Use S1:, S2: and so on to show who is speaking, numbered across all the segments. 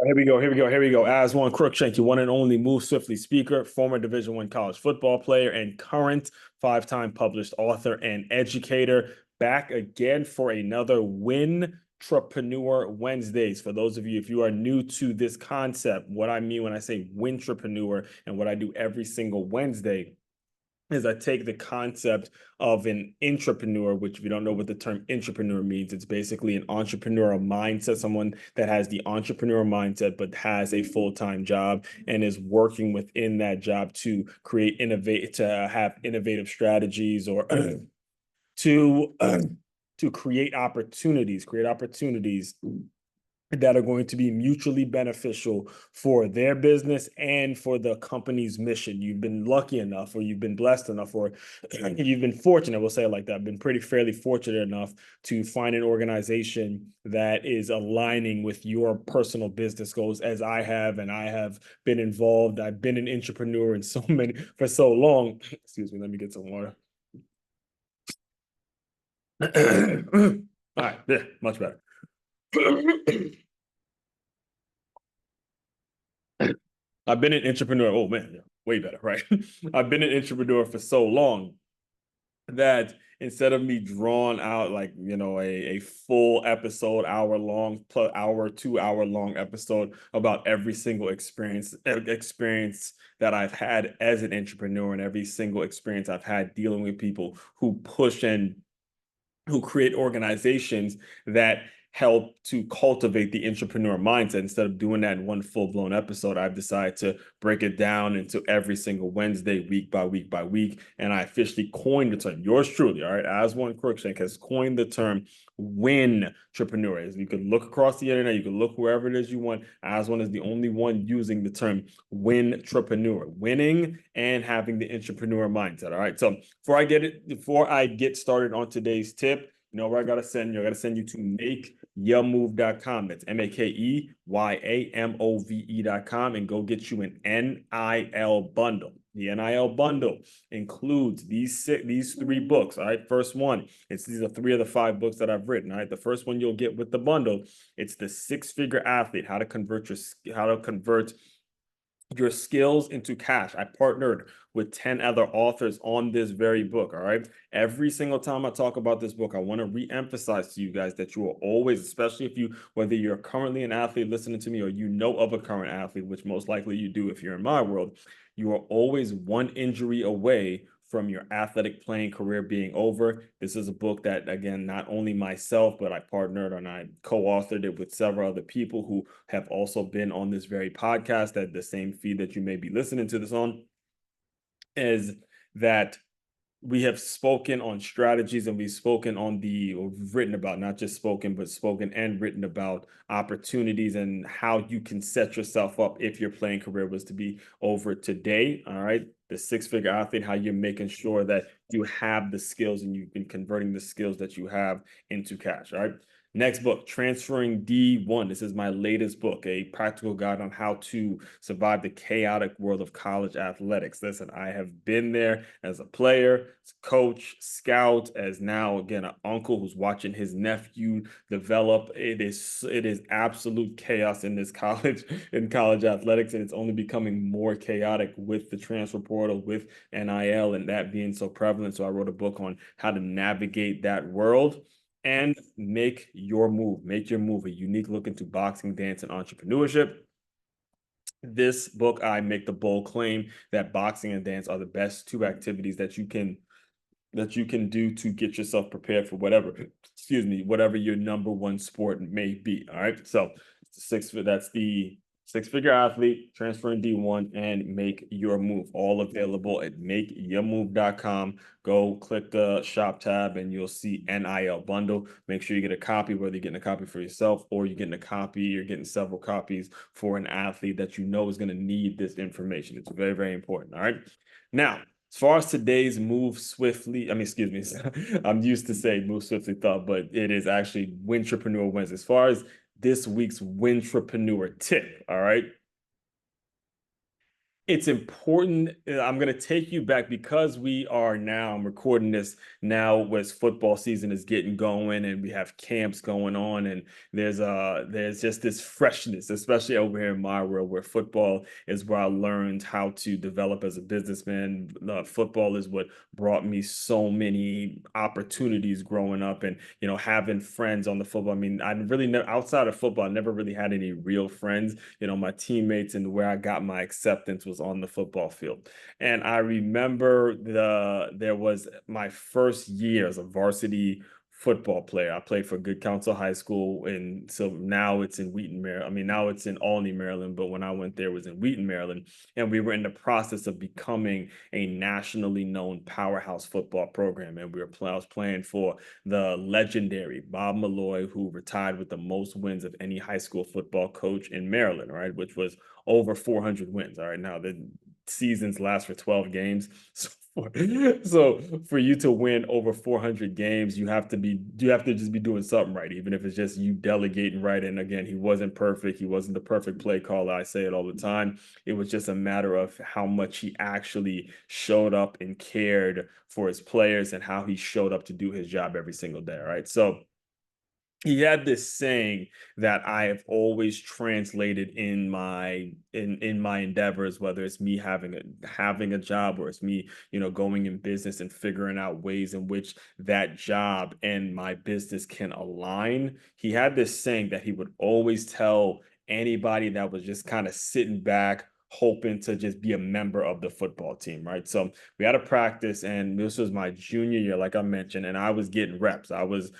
S1: Here we go. Aswand Cruickshank, your one and only Move Swiftly speaker, former Division I college football player, and current five-time published author and educator, back again for another Intrapreneur Wednesdays. For those of you, if you are new to this concept, what I mean when I say Intrapreneur and what I do every single Wednesday is I take the concept of an intrapreneur, which if you don't know what the term intrapreneur means, it's basically an entrepreneurial mindset, someone that has the entrepreneurial mindset, but has a full-time job and is working within that job to have innovative strategies or to, to create opportunities that are going to be mutually beneficial for their business and for the company's mission. You've been lucky enough, or you've been blessed enough, or you've been fortunate, we'll say it like that, I've been fairly fortunate enough to find an organization that is aligning with your personal business goals, as I have, and I have been involved. I've been an entrepreneur for so long. Excuse me, let me get some water. All right, yeah, much better. I've been an entrepreneur. Oh man, yeah, way better, right? I've been an entrepreneur for so long that instead of me drawn out like a full episode, hour long, plus hour, 2 hour long episode about every single experience that I've had as an entrepreneur, and every single experience I've had dealing with people who push and who create organizations that help to cultivate the entrepreneur mindset. Instead of doing that in one full-blown episode, I've decided to break it down into every single Wednesday, week by week by week. And I officially coined the term, yours truly, all right, Aswand Cruickshank has coined the term Wintrapreneur. You can look across the internet, you can look wherever it is you want. Aswand is the only one using the term Wintrapreneur, winning and having the entrepreneur mindset. All right. So before I get started on today's tip, you know where I gotta send you? I gotta send you to makeyamove.com. That's MAKEYAMOVE.com, and go get you an NIL bundle. The NIL bundle includes these three books. All right. First one, these are 3 of the 5 books that I've written. All right. The first one you'll get with the bundle, it's the Six-Figure Athlete, how to convert your skills into cash. I partnered with 10 other authors on this very book. All right. Every single time I talk about this book, I want to re-emphasize to you guys that you are always, especially whether you're currently an athlete listening to me, or you know of a current athlete, which most likely you do if you're in my world, you are always one injury away from your athletic playing career being over. This is a book that, again, not only myself, but I partnered and I co-authored it with several other people who have also been on this very podcast, at the same feed that you may be listening to this on, is that we have spoken on strategies, and we've written about, not just spoken, but spoken and written about opportunities and how you can set yourself up if your playing career was to be over today. All right. The Six-Figure Athlete, how you're making sure that you have the skills and you've been converting the skills that you have into cash. All right. Next book, Transferring D1. This is my latest book, a practical guide on how to survive the chaotic world of college athletics. Listen, I have been there as a player, as a coach, scout, as now, again, an uncle who's watching his nephew develop. It is absolute chaos in college athletics, and it's only becoming more chaotic with the transfer portal, with NIL, and that being so prevalent. So I wrote a book on how to navigate that world and make your move, a unique look into boxing, dance, and entrepreneurship. This book, I make the bold claim that boxing and dance are the best 2 activities that you can do to get yourself prepared for whatever your number 1 sport may be. All right. So that's the Six-Figure Athlete, Transferring D1, and Make Your Move, all available at makeyourmove.com. Go click the shop tab and you'll see NIL bundle. Make sure you get a copy, whether you're getting a copy for yourself or you're getting several copies for an athlete that you know is going to need this information. It's very, very important. All right. Now, as far as today's Move Swiftly, I'm used to saying Move Swiftly thought, but it is actually Wintrapreneur Wednesday. As far as this week's Wintrapreneur tip, all right? it's important. I'm going to take you back because I'm recording this now as football season is getting going and we have camps going on, and there's just this freshness, especially over here in my world where football is where I learned how to develop as a businessman. Football is what brought me so many opportunities growing up, and having friends on the football. I mean, I really never, outside of football, I never really had any real friends. My teammates, and where I got my acceptance was on the football field. And I remember there was my first year as a varsity football player. I played for Good Counsel High School, and so now it's in Wheaton, Maryland. I mean, now it's in Albany, Maryland, but when I went there, it was in Wheaton, Maryland. And we were in the process of becoming a nationally known powerhouse football program. And I was playing for the legendary Bob Malloy, who retired with the most wins of any high school football coach in Maryland, right? Which was over 400 wins. All right. Now the seasons last for 12 games. So for you to win over 400 games, you have to just be doing something right, even if it's just you delegating right. And again, he wasn't perfect. He wasn't the perfect play caller. I say it all the time. It was just a matter of how much he actually showed up and cared for his players and how he showed up to do his job every single day. Right. So he had this saying that I have always translated in my endeavors, whether it's me having a job or it's me, going in business and figuring out ways in which that job and my business can align. He had this saying that he would always tell anybody that was just kind of sitting back, hoping to just be a member of the football team, right? So we had a practice, and this was my junior year, like I mentioned, and I was getting reps. I was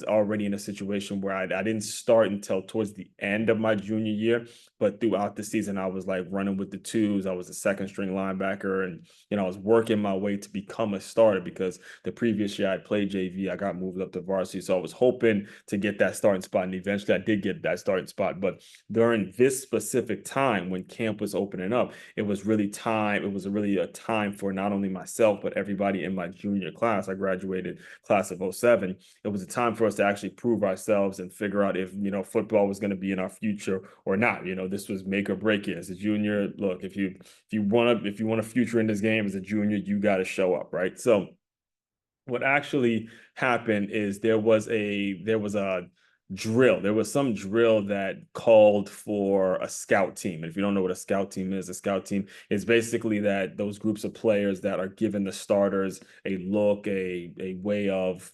S1: already in a situation where I didn't start until towards the end of my junior year, but throughout the season, I was like running with the twos. I was a second string linebacker, and I was working my way to become a starter because the previous year I played JV. I got moved up to varsity, so I was hoping to get that starting spot, and eventually I did get that starting spot. But during this specific time when camp was opening up, it was really a time for not only myself but everybody in my junior class. I graduated class of '07. It was a time for us to actually prove ourselves and figure out if football was going to be in our future or not. This was make or break it as a junior. Look, if you want a future in this game as a junior, you got to show up, right? So what actually happened is there was a drill. There was some drill that called for a scout team. And if you don't know what a scout team is basically that those groups of players that are giving the starters a look, a way of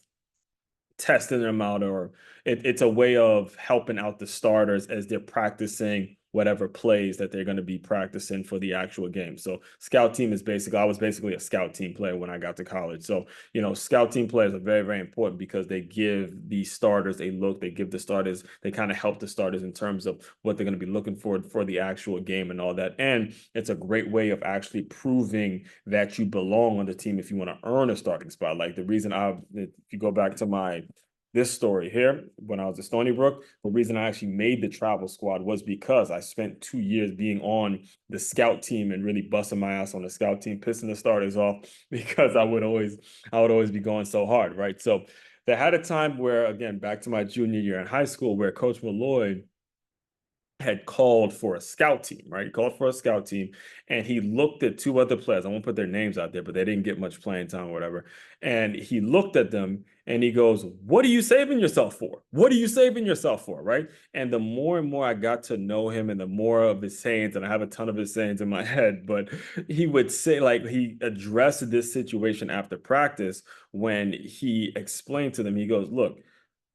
S1: testing them out, or it's a way of helping out the starters as they're practicing whatever plays that they're going to be practicing for the actual game. So scout team is I was basically a scout team player when I got to college. So, scout team players are very, very important because they give the starters a look. They kind of help the starters in terms of what they're going to be looking for the actual game and all that. And it's a great way of actually proving that you belong on the team if you want to earn a starting spot. Like if you go back to this story here, when I was at Stony Brook, the reason I actually made the travel squad was because I spent 2 years being on the scout team and really busting my ass on the scout team, pissing the starters off because I would always be going so hard, right? So there had a time where, again, back to my junior year in high school, where Coach Malloy had called for a scout team, right? He called for a scout team, and he looked at two other players. I won't put their names out there, but they didn't get much playing time or whatever. And he looked at them and he goes, "What are you saving yourself for? What are you saving yourself for?" Right? And the more and more I got to know him and the more of his sayings, and I have a ton of his sayings in my head, but he would say, like, he addressed this situation after practice when he explained to them, he goes, "Look,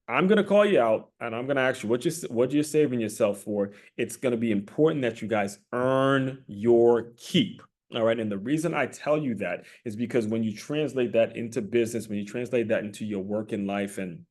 S1: I'm going to call you out and I'm going to ask you what you're saving yourself for. It's going to be important that you guys earn your keep." All right. And the reason I tell you that is because when you translate that into business, when you translate that into your working life and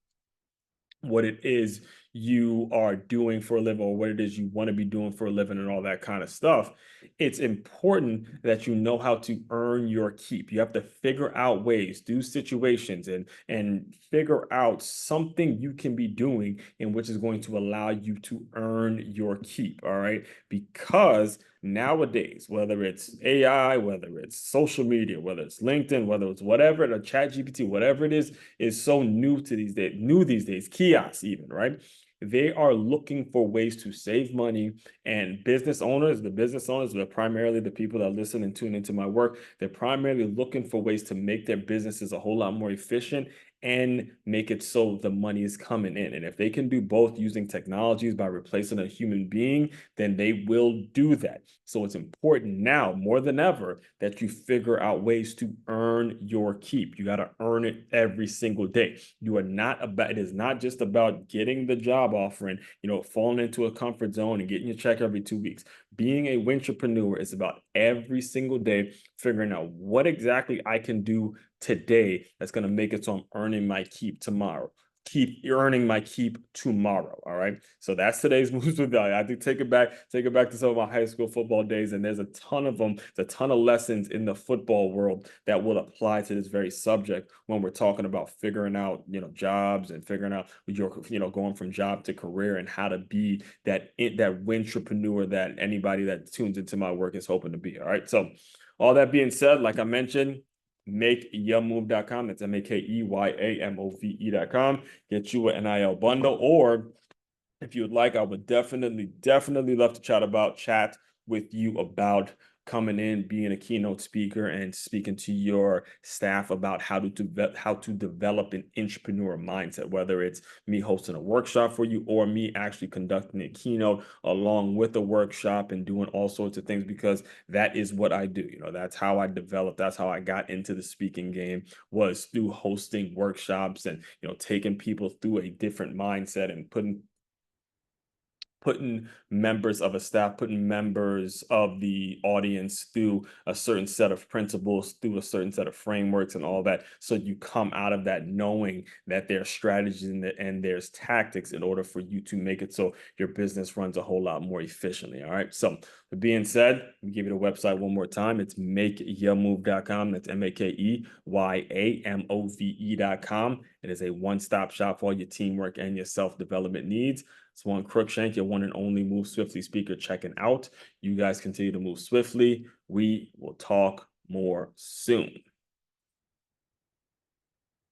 S1: what it is you are doing for a living, or what it is you want to be doing for a living and all that kind of stuff, it's important that you know how to earn your keep. You have to figure out ways, do situations, and figure out something you can be doing in which is going to allow you to earn your keep. All right. Because nowadays, whether it's AI, whether it's social media, whether it's LinkedIn, whether it's whatever, the chat GPT, whatever it is so new these days, kiosk even, right? they are looking for ways to save money. And the business owners, they're primarily the people that listen and tune into my work. They're primarily looking for ways to make their businesses a whole lot more efficient and make it so the money is coming in. And if they can do both using technologies by replacing a human being, then they will do that. So it's important now more than ever that you figure out ways to earn your keep. You got to earn it every single day. It is not just about getting the job offer and, falling into a comfort zone and getting your check every 2 weeks. Being a entrepreneur is about every single day figuring out what exactly I can do today that's going to make it so I'm earning my keep tomorrow. Keep earning my keep tomorrow. All right. So that's today's moves with value. I have to take it back to some of my high school football days. And there's a ton of them, there's a ton of lessons in the football world that will apply to this very subject when we're talking about figuring out, jobs and figuring out going from job to career and how to be that entrepreneur that anybody that tunes into my work is hoping to be. All right. So all that being said, like I mentioned, makeyourmove.com. That's makeyaMove.com. Get you an NIL bundle, or if you would like, I would definitely love to chat with you about coming in, being a keynote speaker, and speaking to your staff about how to develop an entrepreneur mindset, whether it's me hosting a workshop for you or me actually conducting a keynote along with the workshop and doing all sorts of things, because that is what I do. That's how I developed, that's how I got into the speaking game, was through hosting workshops and, taking people through a different mindset and putting members of a staff, putting members of the audience through a certain set of principles, through a certain set of frameworks and all that. So you come out of that knowing that there's strategies and there's tactics in order for you to make it so your business runs a whole lot more efficiently. All right. So with being said, let me give you the website one more time. It's makeyourmove.com. That's makeyaMove.com. It is a one-stop shop for all your teamwork and your self-development needs. Aswand Cruickshank, your one and only Move Swiftly speaker, checking out. You guys continue to move swiftly. We will talk more soon.